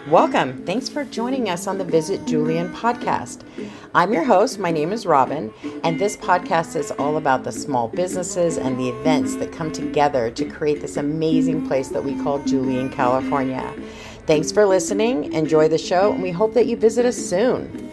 Welcome. Thanks for joining us on the Visit Julian podcast. I'm your host. My name is Robin, and this podcast is all about the small businesses and the events that come together to create this amazing place that we call Julian, California. Thanks for listening. Enjoy the show, and we hope that you visit us soon.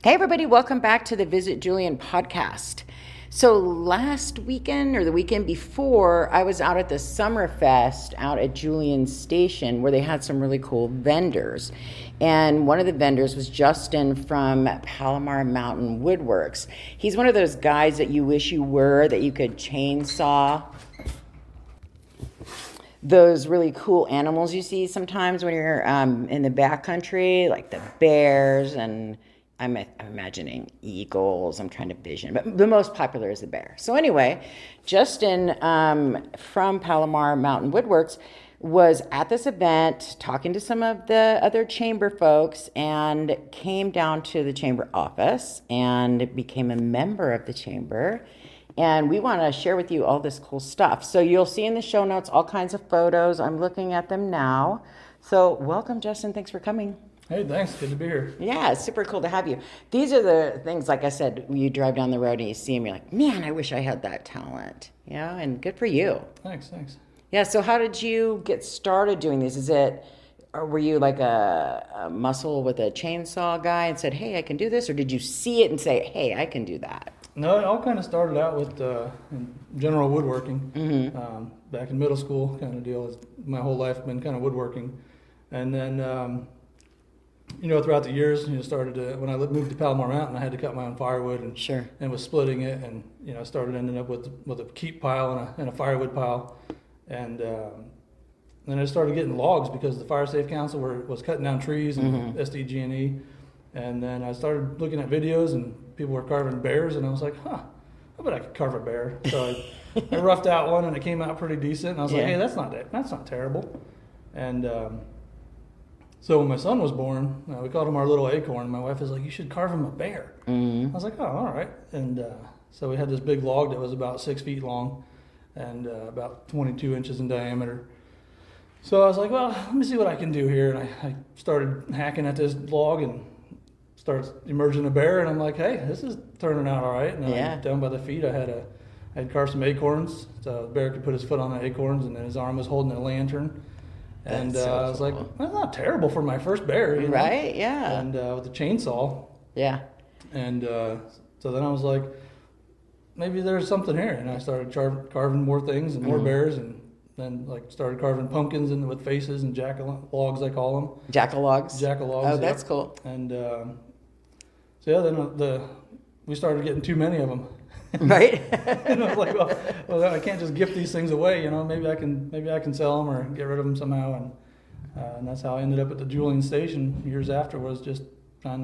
Hey, everybody. Welcome back to the Visit Julian podcast. So last weekend or the weekend before, I was out at the Summerfest out at Julian Station where they had some really cool vendors. And one of the vendors was Justin from Palomar Mountain Woodworks. He's one of those guys that you wish you were, that you could chainsaw those really cool animals you see sometimes when you're in the backcountry, like the bears, and I'm imagining eagles. I'm trying to vision, but the most popular is the bear. So anyway, Justin from Palomar Mountain Woodworks was at this event talking to some of the other chamber folks and came down to the chamber office and became a member of the chamber. And we want to share with you all this cool stuff. So you'll see in the show notes all kinds of photos. I'm looking at them now. So welcome, Justin. Thanks for coming. Hey, thanks. Good to be here. Yeah, it's super cool to have you. These are the things, like I said, when you drive down the road and you see them, you're like, man, I wish I had that talent. Yeah, and good for you. Thanks. Yeah, so how did you get started doing this? Or were you like a muscle with a chainsaw guy and said, hey, I can do this? Or did you see it and say, hey, I can do that? No, it all kind of started out with general woodworking. Back in middle school kind of deal. My whole life been kind of woodworking. And then throughout the years, started to, when I moved to Palomar Mountain, I had to cut my own firewood and was splitting it, and started ending up with a keep pile and a firewood pile, and then I started getting logs because the Fire Safe Council was cutting down trees and SDG&E, and then I started looking at videos and people were carving bears, and I was like, I bet I could carve a bear. So I roughed out one and it came out pretty decent, and I was like, hey, that's not terrible, and so when my son was born, we called him our little acorn. My wife was like, you should carve him a bear. I was like, oh, all right. And so we had this big log that was about 6 feet long and about 22 inches in diameter. So I was like, well, let me see what I can do here. And I started hacking at this log and started emerging a bear. And I'm like, hey, this is turning out all right. And down by the feet, I had carved some acorns. So the bear could put his foot on the acorns, and then his arm was holding a lantern. And I was like, that's not terrible for my first bear. Right, yeah. And with the chainsaw. Yeah. And so then I was like, maybe there's something here. And I started carving more things and more bears, and then started carving pumpkins with faces and jack-o'-logs, I call them. Jack-o'-logs? Jack-o'-logs. Oh, that's cool. And then we started getting too many of them. Right. And I was like, well, I can't just gift these things away. Maybe I can sell them or get rid of them somehow. And that's how I ended up at the Julian Station years afterwards, just trying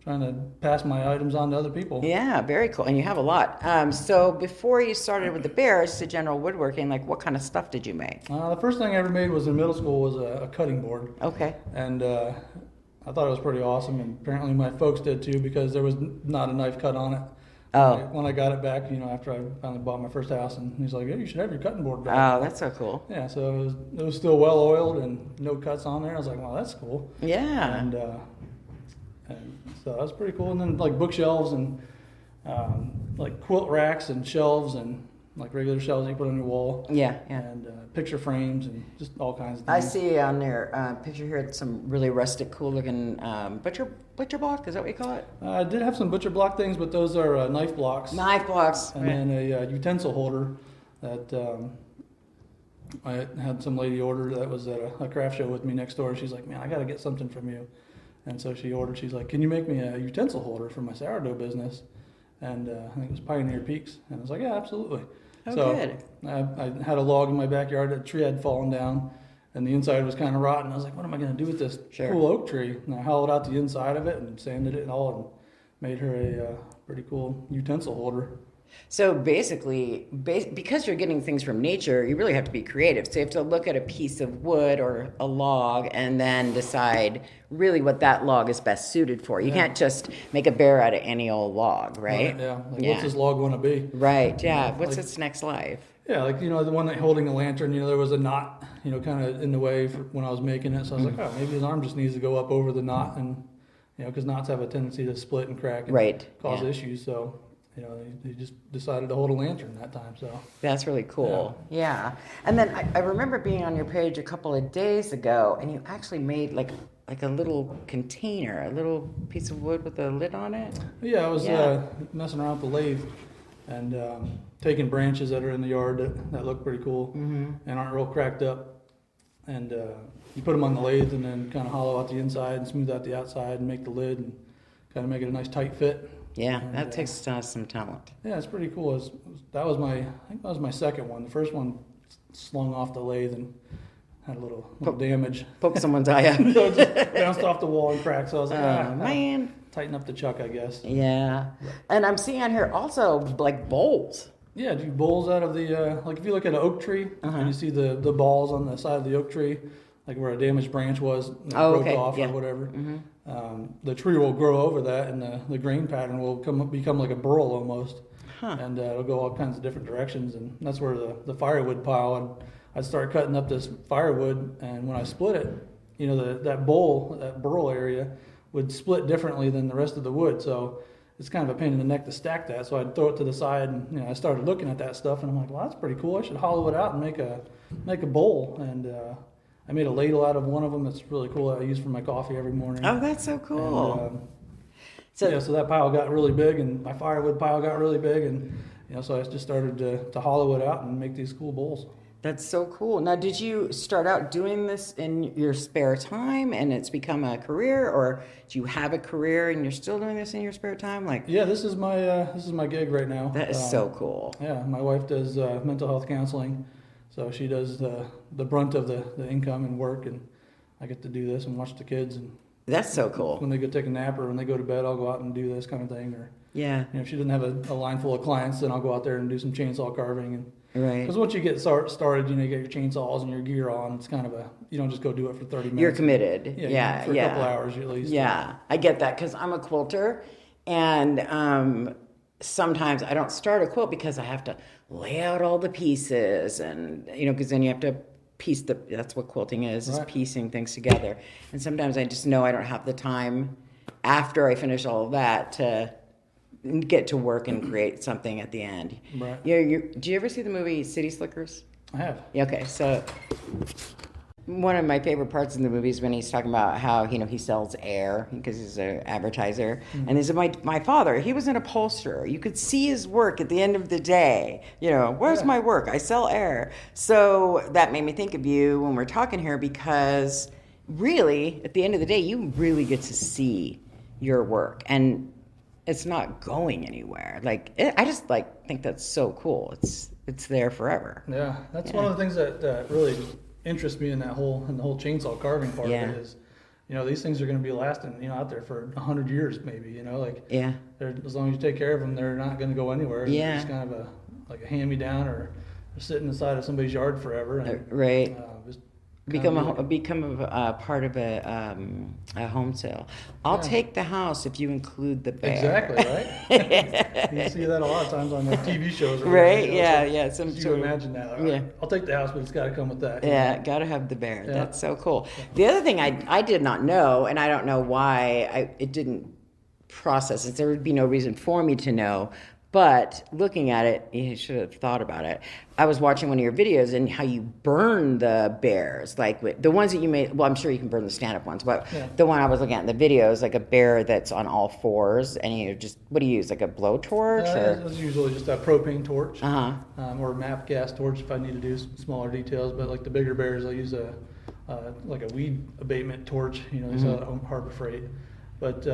to pass my items on to other people. Yeah, very cool. And you have a lot. So before you started with the bears to general woodworking, what kind of stuff did you make? The first thing I ever made was in middle school was a cutting board. Okay. And I thought it was pretty awesome, and apparently my folks did too, because there was not a knife cut on it. Oh. When I got it back, after I finally bought my first house, and he's like, "Yeah, you should have your cutting board back." Oh, that's so cool. Yeah, so it was still well oiled and no cuts on there. I was like, "Wow, that's cool." Yeah. And so that was pretty cool. And then bookshelves and quilt racks and shelves and regular shelves you put on your wall. Yeah. And picture frames and just all kinds of things. I see on their picture here some really rustic, cool-looking butcher block. Is that what you call it? I did have some butcher block things, but those are knife blocks. Knife blocks. And then a utensil holder that I had some lady order that was at a craft show with me next door. She's like, man, I got to get something from you. And so she ordered, she's like, can you make me a utensil holder for my sourdough business? And I think it was Pioneer Peaks. And I was like, yeah, absolutely. Oh, so good. I had a log in my backyard. A tree had fallen down, and the inside was kind of rotten. I was like, what am I going to do with this cool oak tree? And I hollowed out the inside of it and sanded it and all, and made her a pretty cool utensil holder. So basically, because you're getting things from nature, you really have to be creative. So you have to look at a piece of wood or a log and then decide really what that log is best suited for. You can't just make a bear out of any old log, right? Yeah. What's this log going to be? Right, yeah. What's its next life? Yeah, like, the one that holding the lantern, there was a knot, kind of in the way when I was making it. So I was like, oh, maybe his arm just needs to go up over the knot, and, because knots have a tendency to split and crack and cause issues. So, he just decided to hold a lantern that time. So that's really cool. Yeah. And then I remember being on your page a couple of days ago, and you actually made like a little container, a little piece of wood with a lid on it. Yeah, I was messing around with the lathe and taking branches that are in the yard that look pretty cool and aren't real cracked up. And you put them on the lathe and then kind of hollow out the inside and smooth out the outside and make the lid and kind of make it a nice tight fit. Yeah, and, that takes some talent. Yeah, it's pretty cool. I think that was my second one. The first one slung off the lathe and had a little damage. Poke someone's eye out. Just bounced off the wall and cracked. So I was like, man. Tighten up the chuck, I guess. Yeah. And I'm seeing on here also like bowls. Yeah, do bowls out of the, like if you look at an oak tree and you see the balls on the side of the oak tree, like where a damaged branch was, broke off or whatever. The tree will grow over that, and the grain pattern will become like a burl almost, and it'll go all kinds of different directions. And that's where the firewood pile. I'd start cutting up this firewood, and when I split it, that burl area would split differently than the rest of the wood. So it's kind of a pain in the neck to stack that. So I'd throw it to the side, and I started looking at that stuff, and I'm like, well, that's pretty cool. I should hollow it out and make a bowl. And I made a ladle out of one of them that's really cool that I use for my coffee every morning. Oh, that's so cool. And, so that pile got really big, and my firewood pile got really big, and so I just started to hollow it out and make these cool bowls. That's so cool. Now, did you start out doing this in your spare time and it's become a career, or do you have a career and you're still doing this in your spare time? Yeah, this is my gig right now. That is so cool. Yeah, my wife does mental health counseling, so she does the brunt of the income and work, and I get to do this and watch the kids. And that's so cool. When they go take a nap or when they go to bed, I'll go out and do this kind of thing. Or if she doesn't have a line full of clients, then I'll go out there and do some chainsaw carving. And because once you get started, you get your chainsaws and your gear on. It's kind of you don't just go do it for 30 minutes. You're committed. Yeah, for a couple hours at least. Yeah, I get that because I'm a quilter, and sometimes I don't start a quilt because I have to lay out all the pieces, and because then you have to piece that's what quilting is piecing things together. And sometimes I just know I don't have the time after I finish all of that to get to work and create something at the end. Right. Do you ever see the movie City Slickers? I have. Okay, so one of my favorite parts in the movie is when he's talking about how he sells air because he's an advertiser. And he said, my father, he was an upholsterer. You could see his work at the end of the day. Where's my work? I sell air. So that made me think of you when we're talking here, because really at the end of the day you really get to see your work, and it's not going anywhere. I just think that's so cool. It's there forever. Yeah, that's one of the things that really interests me in the whole chainsaw carving part of it is, these things are going to be lasting, out there for 100 years maybe. As long as you take care of them, they're not going to go anywhere. Yeah, they're just kind of a hand-me-down, or sitting inside of somebody's yard forever. And, right. Just become a part of a home sale. I'll take the house if you include the bear. Exactly, right? You see that a lot of times on TV shows. Right? Yeah. You imagine that. I'll take the house, but it's got to come with that. Yeah, got to have the bear. Yeah. That's so cool. The other thing I did not know, and I don't know why it didn't process it. There would be no reason for me to know. But looking at it, you should have thought about it. I was watching one of your videos and how you burn the bears, like the ones that you made. Well, I'm sure you can burn the stand-up ones, but the one I was looking at in the video is like a bear that's on all fours, and you just, what do you use, like a blowtorch? It's usually just a propane torch, or a MAP gas torch if I need to do some smaller details. But like the bigger bears, I use like a weed abatement torch. They sell it at Harbor Freight, but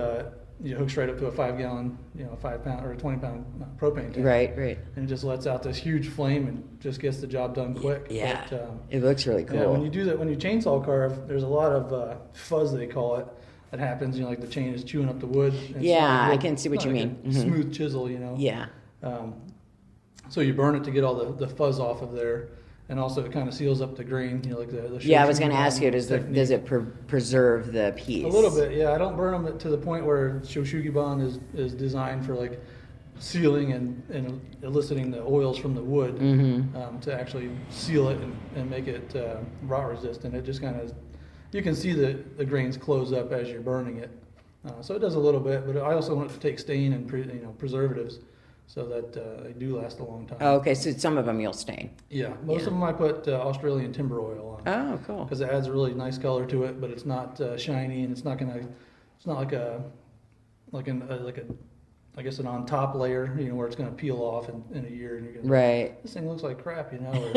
you hook straight up to a 5-gallon, 5-pound or a 20-pound propane tank. Right. And it just lets out this huge flame and just gets the job done quick. Yeah, but, it looks really cool. Yeah, when you do that, when you chainsaw carve, there's a lot of fuzz, they call it, that happens. Like the chain is chewing up the wood. Yeah, I can see what you mean. Smooth chisel, Yeah. So you burn it to get all the fuzz off of there. And also it kind of seals up the grain, like the yeah, I was going to ask you, does it preserve the piece? A little bit, yeah. I don't burn them to the point where Shoshugiban is designed for sealing and eliciting the oils from the wood to actually seal it and make it rot resistant. It just kind of, you can see the grains close up as you're burning it. So it does a little bit, but I also want it to take stain and preservatives so that they do last a long time. Oh, okay, so some of them you'll stain. Yeah, most of them I put Australian timber oil on. Oh, cool. Because it adds a really nice color to it, but it's not shiny, and it's not like I guess an on top layer, where it's going to peel off in a year, and you're going to right. This thing looks like crap, or,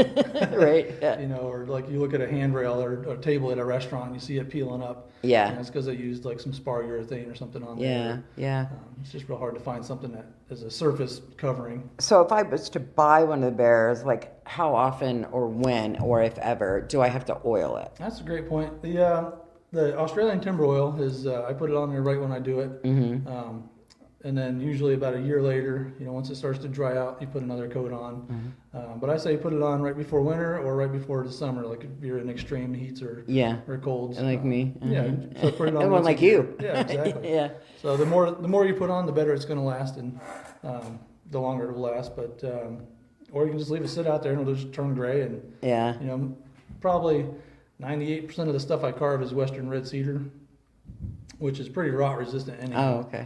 right. Yeah. Or like you look at a handrail or a table at a restaurant, and you see it peeling up. Yeah. It's because they used like some spar urethane or something on there. Yeah. It's just real hard to find something that is a surface covering. So if I was to buy one of the bears, like how often or when or if ever do I have to oil it? That's a great point. The Australian timber oil is I put it on there right when I do it. And then usually about a year later, once it starts to dry out, you put another coat on. But I say put it on right before winter or right before the summer, like if you're in extreme heats or colds. Like me. Yeah, so put it on. One like you. Yeah, exactly. Yeah. So the more you put on, the better it's going to last, and the longer it will last. But or you can just leave it sit out there and it'll just turn gray. And probably 98% of the stuff I carve is Western red cedar, which is pretty rot resistant anyway. Oh, okay.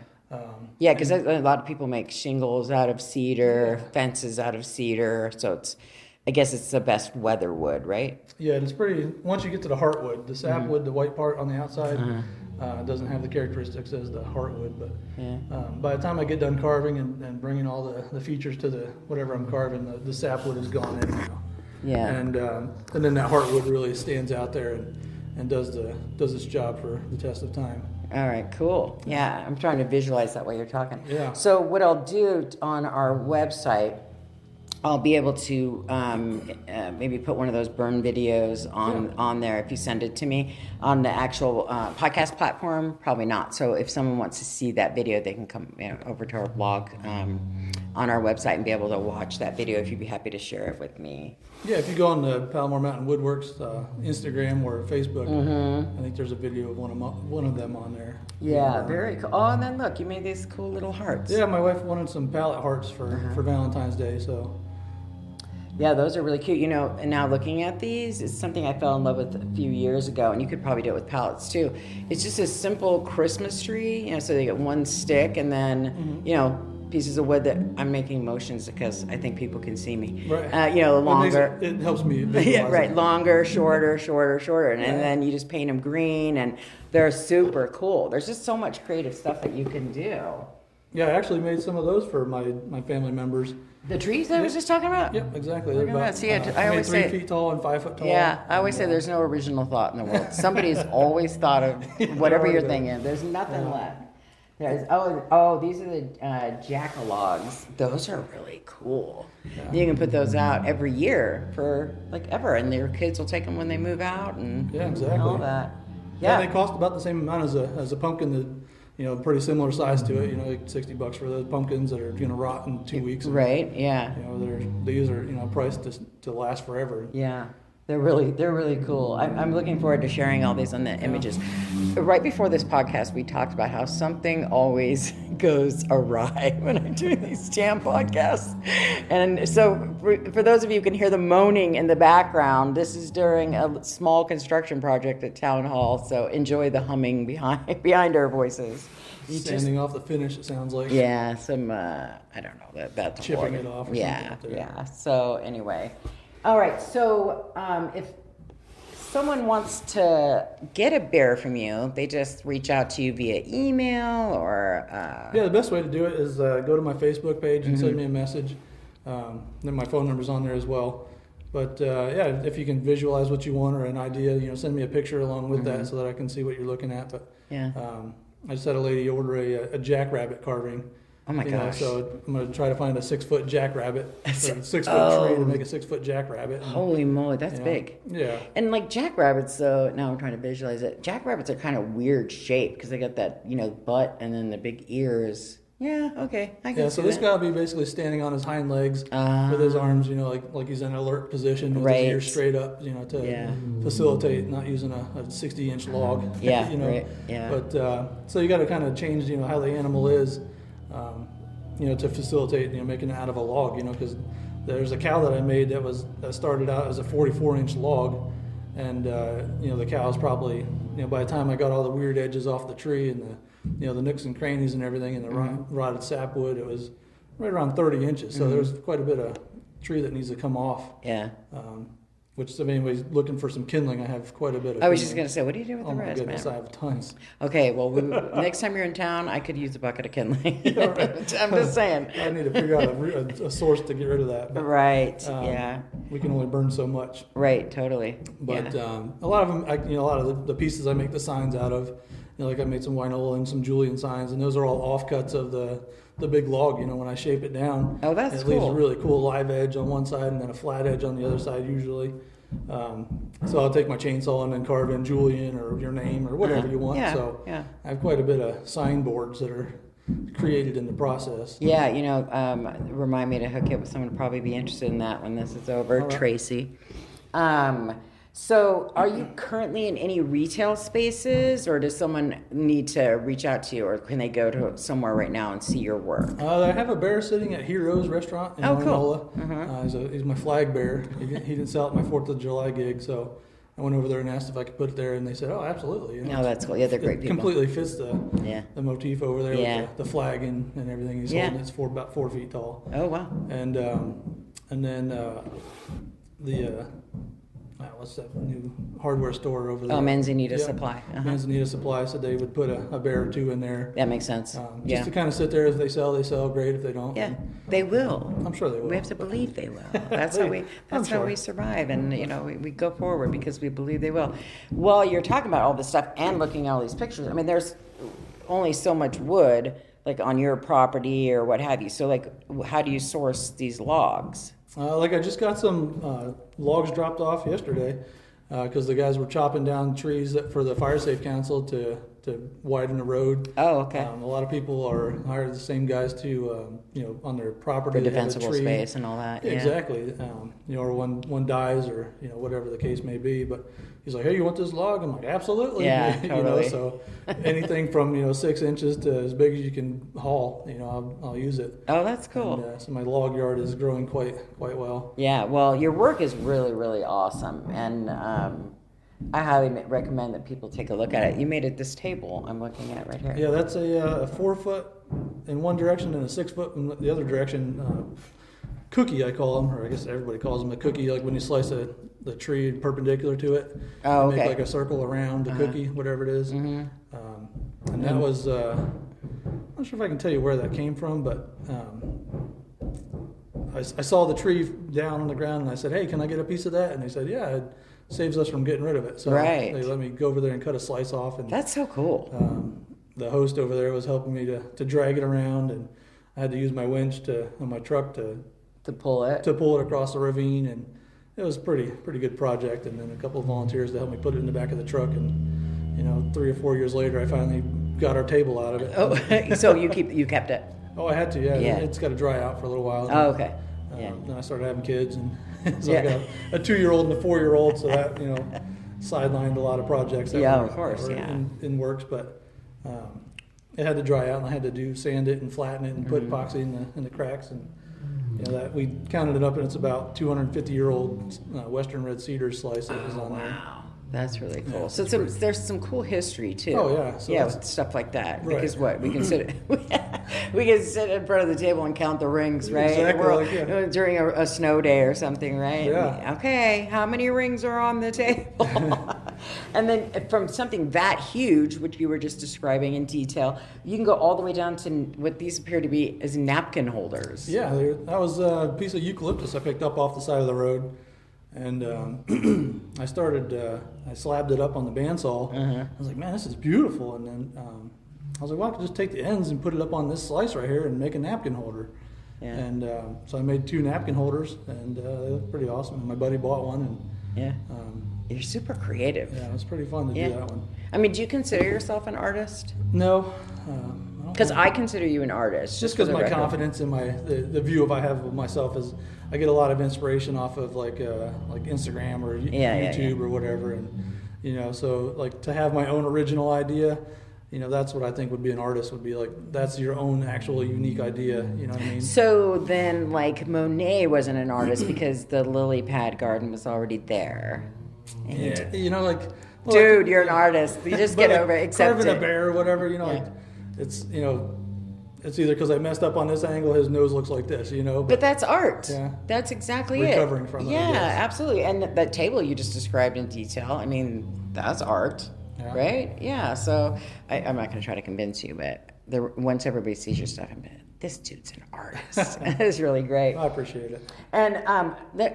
Because a lot of people make shingles out of cedar, fences out of cedar, so I guess it's the best weather wood, right? Yeah, it's pretty. Once you get to the heartwood, the sapwood, the white part on the outside, doesn't have the characteristics as the heartwood. But by the time I get done carving and bringing all the features to the whatever I'm carving, the sapwood is gone in now. Yeah. And then that heartwood really stands out there and does its job for the test of time. All right, cool. Yeah, I'm trying to visualize that while you're talking. Yeah. So what I'll do on our website, I'll be able to maybe put one of those burn videos on there if you send it to me. On the actual podcast platform, probably not. So if someone wants to see that video, they can come over to our blog on our website and be able to watch that video if you'd be happy to share it with me. Yeah, if you go on the Palomar Mountain Woodworks Instagram or Facebook, I think there's a video of one of them on there. Yeah, very cool. Oh, and then look, you made these cool little hearts. Yeah, my wife wanted some palette hearts for Valentine's Day, so. Yeah, those are really cute. And now looking at these, it's something I fell in love with a few years ago, and you could probably do it with pallets too. It's just a simple Christmas tree, so they get one stick, and then, pieces of wood that I'm making motions because I think people can see me. Right. Longer. It helps me visualize. Yeah, right. Longer, shorter, and then you just paint them green, and they're super cool. There's just so much creative stuff that you can do. Yeah, I actually made some of those for my family members. The trees I was just talking about? Yep, exactly. They're about I always 3 say, feet tall and 5 foot tall. Yeah, I always say there's no original thought in the world. Somebody's always thought of whatever you're thinking. There's nothing left. These are the jackalogs. Those are really cool. Yeah. You can put those out every year for ever, and your kids will take them when they move out and all that. Yeah, they cost about the same amount as a pumpkin that pretty similar size to it. Like $60 for those pumpkins that are going to rot in 2 weeks. Right. Yeah. These are priced to last forever. Yeah. They're really cool. I'm looking forward to sharing all these on the images. Right before this podcast, we talked about how something always goes awry when I do these jam podcasts. And so for those of you who can hear the moaning in the background, this is during a small construction project at Town Hall. So enjoy the humming behind our voices. Standing off the finish, it sounds like. Yeah, some, I don't know, that's chipping it off or something out there. Yeah. So anyway. All right, so if someone wants to get a bear from you, they just reach out to you via email or... Yeah, the best way to do it is go to my Facebook page and send me a message. Then my phone number's on there as well. But if you can visualize what you want or an idea, send me a picture along with that so that I can see what you're looking at. But I just had a lady order a jackrabbit carving. Oh my gosh. So I'm going to try to find a 6-foot jackrabbit, or a 6-foot tree to make a 6-foot jackrabbit. Holy moly, that's big. Yeah. And jackrabbits, though, now I'm trying to visualize it. Jackrabbits are kind of weird shaped because they got that, butt and then the big ears. Yeah, okay. I can see so this guy will be basically standing on his hind legs with his arms, like he's in an alert position with his ears straight up, to facilitate not using a 60-inch log. Yeah, right. Yeah. But so you got to kind of change, how the animal is. to facilitate, making it out of a log, because there's a cow that I made that started out as a 44-inch log, and the cow's probably, by the time I got all the weird edges off the tree and the nooks and crannies and everything, and the rotted sapwood, it was right around 30 inches. So there's quite a bit of tree that needs to come off. Yeah. Which, if anybody's looking for some kindling, I have quite a bit of. I was just going to say, what do you do with the rest, goodness, man? I have tons. Okay, well, next time you're in town, I could use a bucket of kindling. Yeah, right. I'm just saying. I need to figure out a source to get rid of that. But, right. Yeah. We can only burn so much. Right. Totally. But yeah. A lot of them, a lot of the pieces I make the signs out of, like I made some Winola and some Julian signs, and those are all offcuts of the big log. When I shape it down. Oh, that's it cool. It leaves a really cool live edge on one side and then a flat edge on the other side usually. So I'll take my chainsaw and then carve in Julian or your name or whatever you want. Yeah, so yeah. I have quite a bit of signboards that are created in the process. Yeah, remind me to hook you up with someone to probably be interested in that when this is over. All right. Tracy. So are you currently in any retail spaces, or does someone need to reach out to you, or can they go to somewhere right now and see your work? I have a bear sitting at Heroes Restaurant in cool. Winola. He's my flag bear. He didn't sell at my 4th of July gig, so I went over there and asked if I could put it there, and they said, "Oh, absolutely." Oh, that's cool. Yeah, they're great It people. completely fits the motif over there with the flag and everything. He's holding it's about 4 feet tall. Oh, wow. And then what's that new hardware store over there? Oh, Manzanita Supply. Manzanita Supply said they would put a bear or two in there. That makes sense. Just to kind of sit there. If they sell, great. If they don't, yeah, they will. I'm sure they will. We have to believe they will. That's how we survive, and we go forward because we believe they will. Well, you're talking about all this stuff and looking at all these pictures. I mean, there's only so much wood, like on your property or what have you. So, like, how do you source these logs? I just got some logs dropped off yesterday because the guys were chopping down trees for the Fire Safe Council to widen the road. Oh, okay. A lot of people are hired the same guys to, on their property. For defensible space and all that. Yeah. Exactly. Or one dies or, whatever the case may be. But he's like, "Hey, you want this log?" I'm like, "Absolutely." Yeah, totally. So anything from, 6 inches to as big as you can haul, I'll use it. Oh, that's cool. And, so my log yard is growing quite well. Yeah, well, your work is really, really awesome. And I highly recommend that people take a look at it. You made it this table I'm looking at right here. Yeah, that's a 4 foot in one direction and a 6 foot in the other direction. Cookie, I call them, or I guess everybody calls them a cookie. Like when you slice the tree perpendicular to it, oh, okay. Make like a circle around the cookie, whatever it is. Mm-hmm. And that was, I'm not sure if I can tell you where that came from, but I saw the tree down on the ground and I said, "Hey, can I get a piece of that?" And they said, "Yeah, it saves us from getting rid of it." So right. They let me go over there and cut a slice off. And that's so cool. The host over there was helping me to drag it around, and I had to use my winch on my truck to pull it across the ravine, and it was a pretty good project. And then a couple of volunteers to help me put it in the back of the truck, and 3 or 4 years later, I finally got our table out of it. Oh, so you kept it? Oh, I had to. Yeah. It's got to dry out for a little while. Oh, okay. Yeah. Then I started having kids, and so I got a 2-year-old and a 4-year-old, so that sidelined a lot of projects that were in works, but it had to dry out, and I had to sand it and flatten it and put epoxy in the cracks, and that we counted it up, and it's about 250-year-old Western red cedar slice that was on there. Wow. That's really cool. Yeah, so there's some cool history too. Oh yeah, so with stuff like that. Right. Because we can sit in front of the table and count the rings, right? Exactly. During a snow day or something, right? Yeah. Okay, how many rings are on the table? And then from something that huge, which you were just describing in detail, you can go all the way down to what these appear to be as napkin holders. Yeah, that was a piece of eucalyptus I picked up off the side of the road. And I slabbed it up on the bandsaw. I was like, "Man, this is beautiful." And then I was like, "Well, I could just take the ends and put it up on this slice right here and make a napkin holder." Yeah. And so I made 2 napkin holders, and they look pretty awesome. And my buddy bought one. And yeah, you're super creative. Yeah, it was pretty fun to do that one. I mean, do you consider yourself an artist? No. Because I consider you an artist. Just because my confidence in the view I have of myself is, I get a lot of inspiration off of like Instagram or YouTube or whatever, and so like to have my own original idea, that's what I think would be an artist, would be like, that's your own actual unique idea, you know what I mean? So then, like, Monet wasn't an artist because the lily pad garden was already there. Yeah, like... Dude, like, you're an artist. You just get over it, accept carving it. a bear or whatever, like, it's, it's either because I messed up on this angle, his nose looks like this, But that's art. Yeah. That's exactly Recovering it. from it, Yeah, I guess. absolutely. And that table you just described in detail, I mean, that's art, right? Yeah, so I'm not going to try to convince you, but once everybody sees your stuff, I'm like, this dude's an artist. It's really great. I appreciate it. And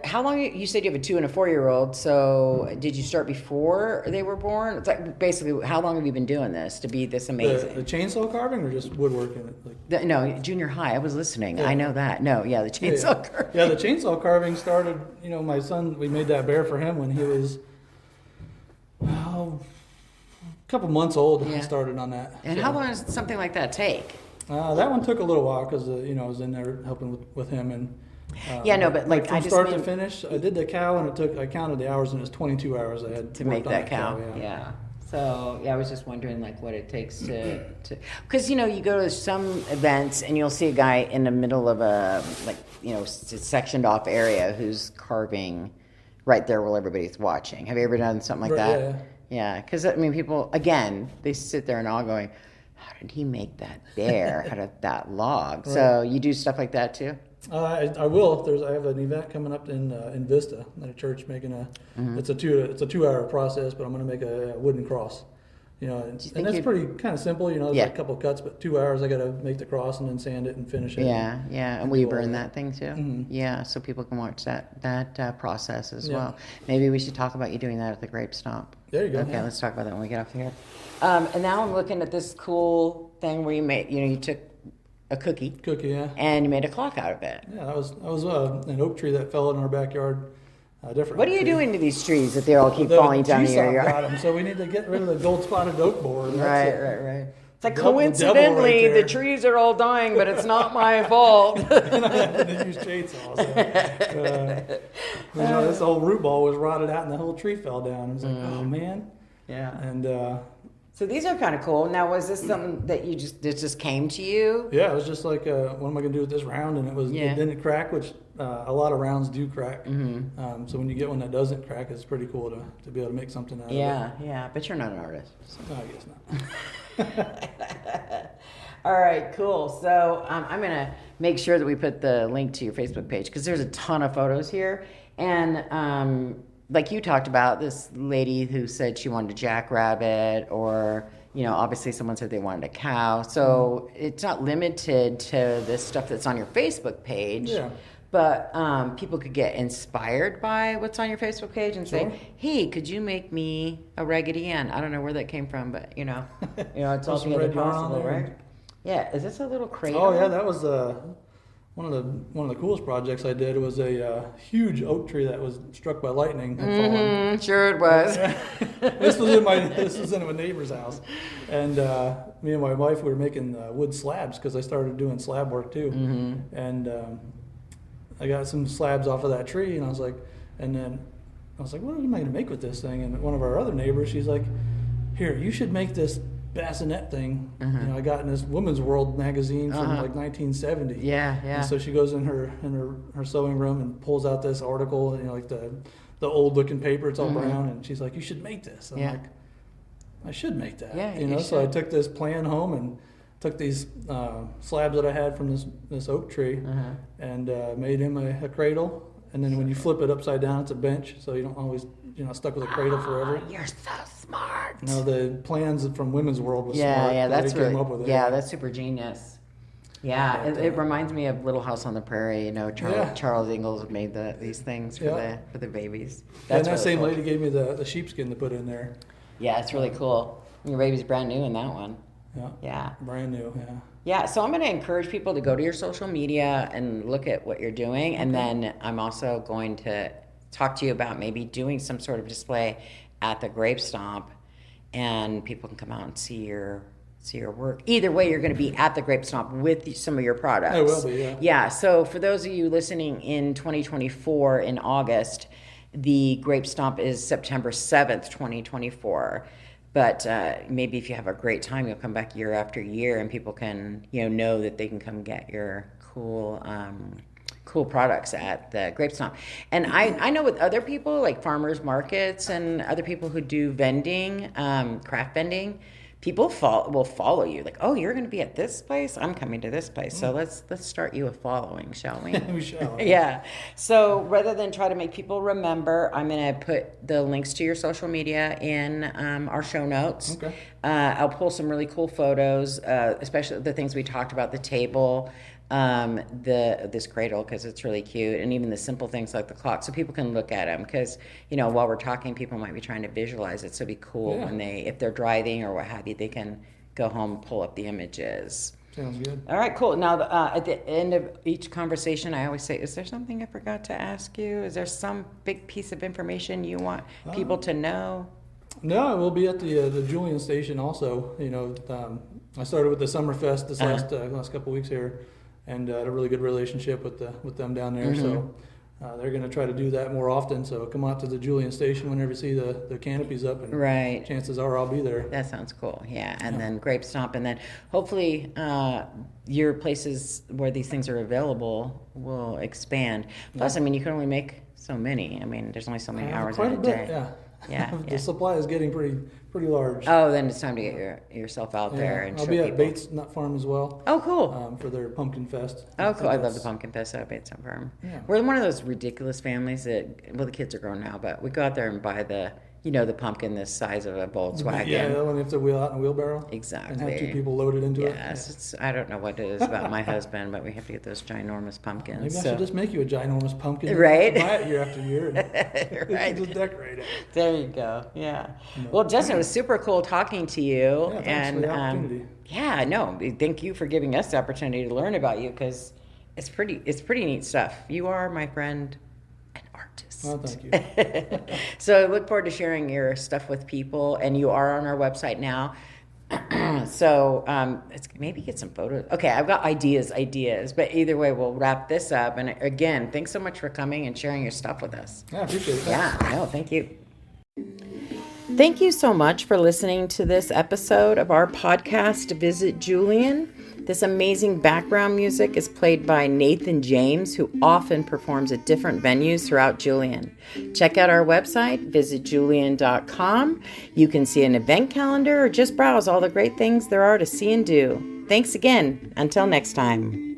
how long, you said you have a 2 and a 4-year-old, so did you start before they were born? It's like, basically, how long have you been doing this to be this amazing? The chainsaw carving or just woodworking? No, junior high. I was listening. Yeah. I know that. No, the chainsaw carving. Yeah, the chainsaw carving started, my son, we made that bear for him when he was a couple months old. I started on that. And how long does something like that take? That one took a little while because, I was in there helping with him. And but like from I just start to finish, I did the cow and I counted the hours and it was 22 hours I had to make that cow. Yeah. So I was just wondering like what it takes to because you go to some events and you'll see a guy in the middle of a sectioned off area who's carving right there while everybody's watching. Have you ever done something like that? Yeah, because I mean people again they sit there and all going, how did he make that bear out of that log? Right. So you do stuff like that too? I will. I have an event coming up in Vista at a church making it's a 2-hour process, but I'm going to make a wooden cross. And that's pretty kind of simple. There's like a couple of cuts, but 2 hours I got to make the cross and then sand it and finish it. Yeah, and will you burn that thing too? Mm-hmm. Yeah, so people can watch that process as well. Maybe we should talk about you doing that at the Grape Stomp. There you go. Okay, let's talk about that when we get off here. And now I'm looking at this cool thing where you made, you took a cookie, and you made a clock out of it. Yeah, that was an oak tree that fell in our backyard. What are you doing to these trees that they all keep falling down in your yard? Got them, so we need to get rid of the gold spotted oak borer. Right. It's like coincidentally the trees are all dying, but it's not my fault. And I had to use chainsaws. This whole root ball was rotted out, and the whole tree fell down. I was like, oh man. Yeah. And so these are kind of cool. Now, was this something that it just came to you? Yeah, it was just like, what am I going to do with this round? And it didn't crack, which a lot of rounds do crack. Mm-hmm. So when you get one that doesn't crack, it's pretty cool to be able to make something out of it. Yeah, but you're not an artist. So. No, I guess not. All right, cool. So I'm going to make sure that we put the link to your Facebook page because there's a ton of photos here. And like you talked about, this lady who said she wanted a jackrabbit, or obviously someone said they wanted a cow. So it's not limited to the stuff that's on your Facebook page. Yeah. But people could get inspired by what's on your Facebook page and say, "Hey, could you make me a Raggedy Ann?" I don't know where that came from, but it's all together possible, right? Yeah. Is this a little cradle? Oh yeah, that was one of the coolest projects I did. Was a huge oak tree that was struck by lightning and fallen. Sure it was. This was in a neighbor's house, and me and my wife we were making wood slabs because I started doing slab work too, and I got some slabs off of that tree, and I was like, what am I going to make with this thing? And one of our other neighbors, she's like, here, you should make this bassinet thing. I got in this Women's World magazine from like 1970. Yeah. And so she goes in her sewing room and pulls out this article, like the old looking paper. It's all brown, and she's like, you should make this. I'm like, I should make that. Yeah, so I took this plan home and took these slabs that I had from this oak tree and made him a cradle. And then when you flip it upside down, it's a bench, so you don't always stuck with a cradle forever. You're so smart. The plans from Women's World was smart. Yeah, that's really came up with it. Yeah, that's super genius. Yeah, it reminds me of Little House on the Prairie. Charles Ingalls made these things for the babies. That's that same lady gave me the sheepskin to put in there. Yeah, it's really cool. Your baby's brand new in that one. Yeah. Brand new, Yeah, so I'm going to encourage people to go to your social media and look at what you're doing. And then I'm also going to talk to you about maybe doing some sort of display at the Grape Stomp, and people can come out and see your work. Either way, you're going to be at the Grape Stomp with some of your products. I will be, yeah. Yeah, so for those of you listening in 2024 in August, the Grape Stomp is September 7th, 2024. But maybe if you have a great time, you'll come back year after year, and people can, know that they can come get your cool products at the Grape Stomp. And I know with other people, like farmers markets and other people who do vending, craft vending, people will follow you. Like, oh, you're going to be at this place? I'm coming to this place. So let's start you a following, shall we? We shall. Yeah. So rather than try to make people remember, I'm going to put the links to your social media in our show notes. Okay. I'll pull some really cool photos, especially the things we talked about, the table, this cradle, because it's really cute, and even the simple things like the clock, so people can look at them, because while we're talking, people might be trying to visualize it, so it'd be cool when if they're driving or what have you, they can go home and pull up the images. Sounds good. All right, cool. Now at the end of each conversation, I always say, is there something I forgot to ask you? Is there some big piece of information you want people to know? No, we'll be at the Julian Station also. I started with the Summerfest this last couple weeks here, and had a really good relationship with them down there. Mm-hmm. So they're going to try to do that more often. So come out to the Julian Station whenever you see the canopies up, and right. Chances are I'll be there. That sounds cool. Yeah, and then Grape Stomp, and then hopefully your places where these things are available will expand. Plus, I mean, you can only make so many. I mean, there's only so many hours in a day. Yeah. Yeah, the supply is getting pretty large. Oh, then it's time to get yourself out there and I'll show be at people. Bates Nut Farm as well. Oh, cool. For their Pumpkin Fest. Oh, cool. I love the Pumpkin Fest at Bates Nut Farm. Yeah. We're one of those ridiculous families that, the kids are grown now, but we go out there and buy the pumpkin the size of a Volkswagen. Yeah, that one you have to wheel out in a wheelbarrow. Exactly. And have two people loaded into it. Yes, I don't know what it is about my husband, but we have to get those ginormous pumpkins. Maybe I should just make you a ginormous pumpkin. Right? Buy it year after year. And right. Just decorate it. There you go. Yeah. Well, Justin, it was super cool talking to you. Yeah, thanks for the opportunity. Thank you for giving us the opportunity to learn about you, because it's pretty neat stuff. You are, my friend, an artist. Oh, thank you. So I look forward to sharing your stuff with people, and you are on our website now. So maybe get some photos. Okay, I've got ideas, but either way, we'll wrap this up. And again, thanks so much for coming and sharing your stuff with us. Yeah, I appreciate it. Thank you. Thank you so much for listening to this episode of our podcast, Visit Julian. This amazing background music is played by Nathan James, who often performs at different venues throughout Julian. Check out our website, visitjulian.com. You can see an event calendar or just browse all the great things there are to see and do. Thanks again. Until next time.